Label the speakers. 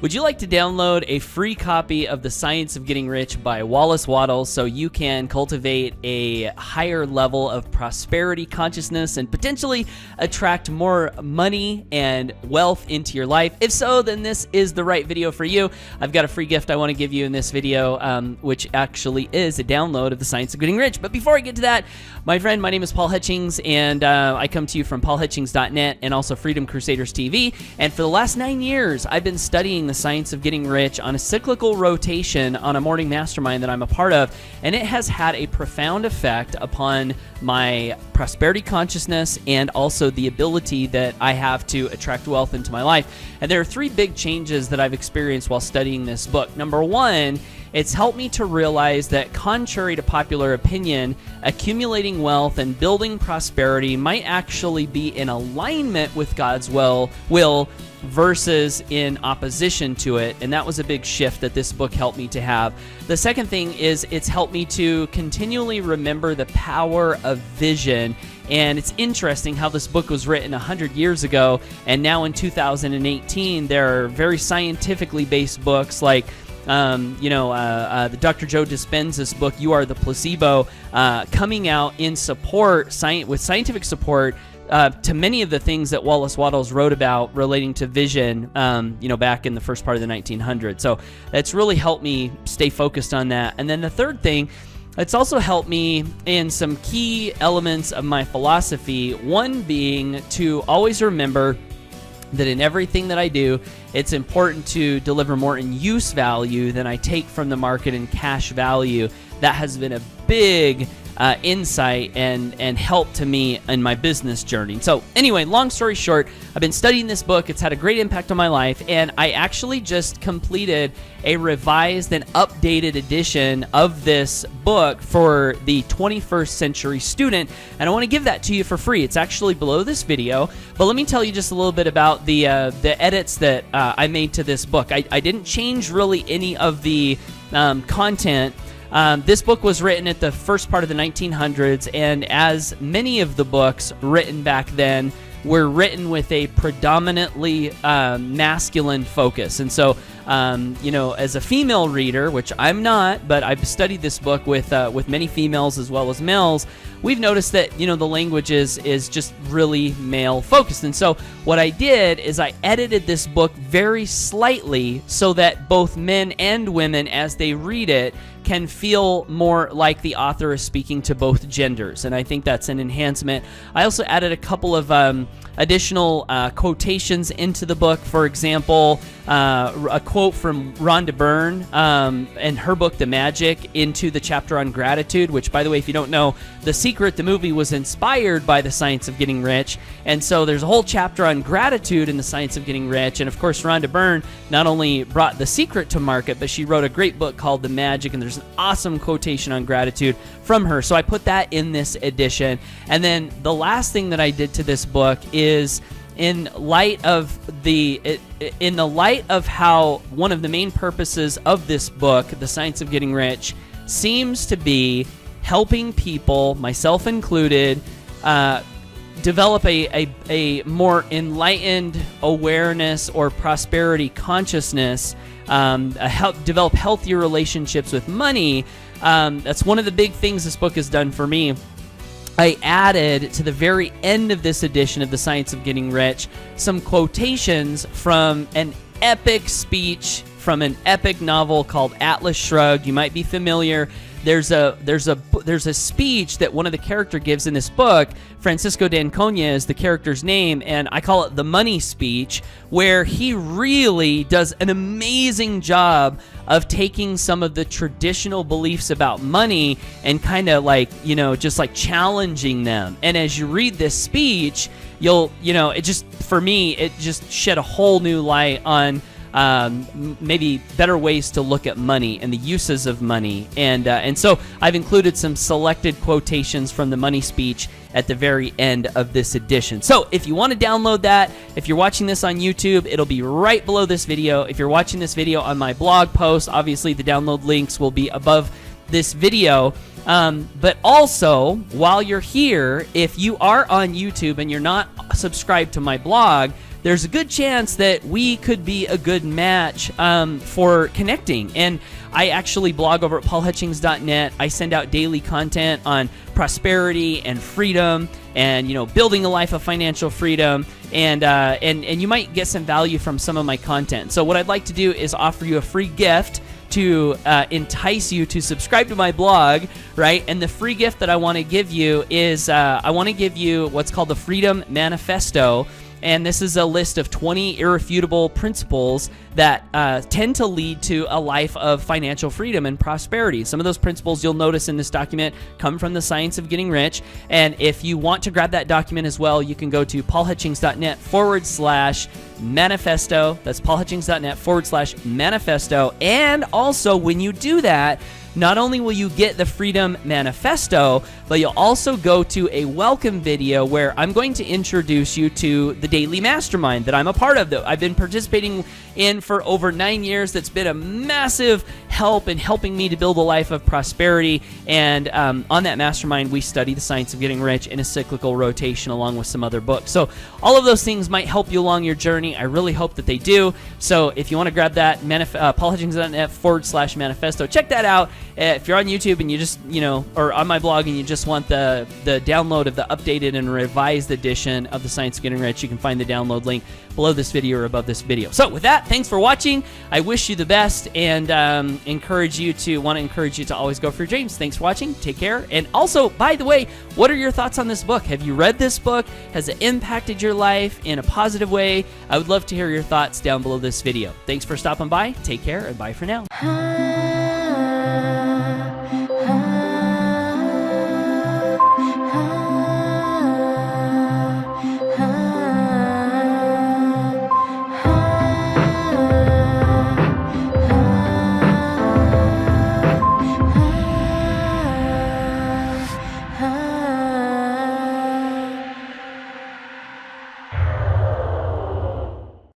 Speaker 1: Would you like to download a free copy of The Science of Getting Rich by Wallace Wattles so you can cultivate a higher level of prosperity consciousness and potentially attract more money and wealth into your life? If so, then this is the right video for you. I've got a free gift I want to give you in this video, which actually is a download of The Science of Getting Rich. But before I get to that, my friend, my name is Paul Hutchings, and I come to you from paulhutchings.net and also Freedom Crusaders TV. And for the last 9 years, I've been studying the science of getting rich on a cyclical rotation on a morning mastermind that I'm a part of, and it has had a profound effect upon my prosperity consciousness and also the ability that I have to attract wealth into my life. And there are 3 big changes that I've experienced while studying this book. Number one, it's helped me to realize that contrary to popular opinion, accumulating wealth and building prosperity might actually be in alignment with God's will versus in opposition to it. And that was a big shift that this book helped me to have. The second thing is it's helped me to continually remember the power of vision. And it's interesting how this book was written 100 years ago, and now in 2018, there are very scientifically based books like the Dr. Joe Dispenza's book, You Are the Placebo, coming out in support, with scientific support to many of the things that Wallace Wattles wrote about relating to vision, back in the first part of the 1900s. So it's really helped me stay focused on that. And then the third thing, it's also helped me in some key elements of my philosophy, one being to always remember that in everything that I do, it's important to deliver more in use value than I take from the market in cash value. That has been a big insight and help to me in my business journey. So anyway, long story short, I've been studying this book. It's had a great impact on my life, and I actually just completed a revised and updated edition of this book for the 21st century student, and I want to give that to you for free. It's actually below this video, but let me tell you just a little bit about the edits that I made to this book. I didn't change really any of the content. This book was written at the first part of the 1900s, and as many of the books written back then were written with a predominantly masculine focus. And so, as a female reader, which I'm not, but I've studied this book with many females as well as males, we've noticed that, the language is just really male focused. And so what I did is I edited this book very slightly so that both men and women, as they read it, can feel more like the author is speaking to both genders, and I think that's an enhancement. I also added a couple of additional quotations into the book. For example, a quote from Rhonda Byrne and her book, The Magic, into the chapter on gratitude, which, by the way, if you don't know, The Secret, the movie, was inspired by The Science of Getting Rich, and so there's a whole chapter on gratitude in The Science of Getting Rich. And of course, Rhonda Byrne not only brought The Secret to market, but she wrote a great book called The Magic, and there's an awesome quotation on gratitude from her. So I put that in this edition. And then the last thing that I did to this book is in the light of how one of the main purposes of this book, The Science of Getting Rich, seems to be helping people, myself included, develop a more enlightened awareness or prosperity consciousness, develop healthier relationships with money. That's one of the big things this book has done for me. I added to the very end of this edition of The Science of Getting Rich some quotations from an epic speech from an epic novel called Atlas Shrugged. You might be familiar. There's a speech that one of the characters gives in this book. Francisco d'Anconia is the character's name, and I call it the money speech, where he really does an amazing job of taking some of the traditional beliefs about money and kind of just challenging them. And as you read this speech, it just shed a whole new light on maybe better ways to look at money and the uses of money. And so I've included some selected quotations from the money speech at the very end of this edition. So if you want to download that, if you're watching this on YouTube, it'll be right below this video. If you're watching this video on my blog post, obviously the download links will be above this video. But also, while you're here, if you are on YouTube and you're not subscribed to my blog, there's a good chance that we could be a good match for connecting. And I actually blog over at paulhutchings.net. I send out daily content on prosperity and freedom and, building a life of financial freedom. And you might get some value from some of my content. So what I'd like to do is offer you a free gift to entice you to subscribe to my blog, right? And the free gift that I want to give you is I want to give you what's called the Freedom Manifesto. And this is a list of 20 irrefutable principles that tend to lead to a life of financial freedom and prosperity. Some of those principles you'll notice in this document come from the Science of Getting Rich. And if you want to grab that document as well, you can go to paulhutchings.net/manifesto. That's paulhutchings.net/manifesto. And also, when you do that, not only will you get the Freedom Manifesto, but you'll also go to a welcome video where I'm going to introduce you to the daily mastermind that I'm a part of, that I've been participating in for over 9 years. That's been a massive help in helping me to build a life of prosperity. And on that mastermind, we study the Science of Getting Rich in a cyclical rotation along with some other books. So all of those things might help you along your journey. I really hope that they do. So if you want to grab that, paulhutchings.net/manifesto, check that out. If you're on YouTube and you just, or on my blog and you just want the download of the updated and revised edition of the Science of Getting Rich, you can find the download link below this video or above this video. So with that, thanks for watching. I wish you the best and want to encourage you to always go for your dreams. Thanks for watching. Take care. And also, by the way, what are your thoughts on this book? Have you read this book? Has it impacted your life in a positive way? I would love to hear your thoughts down below this video. Thanks for stopping by. Take care and bye for now.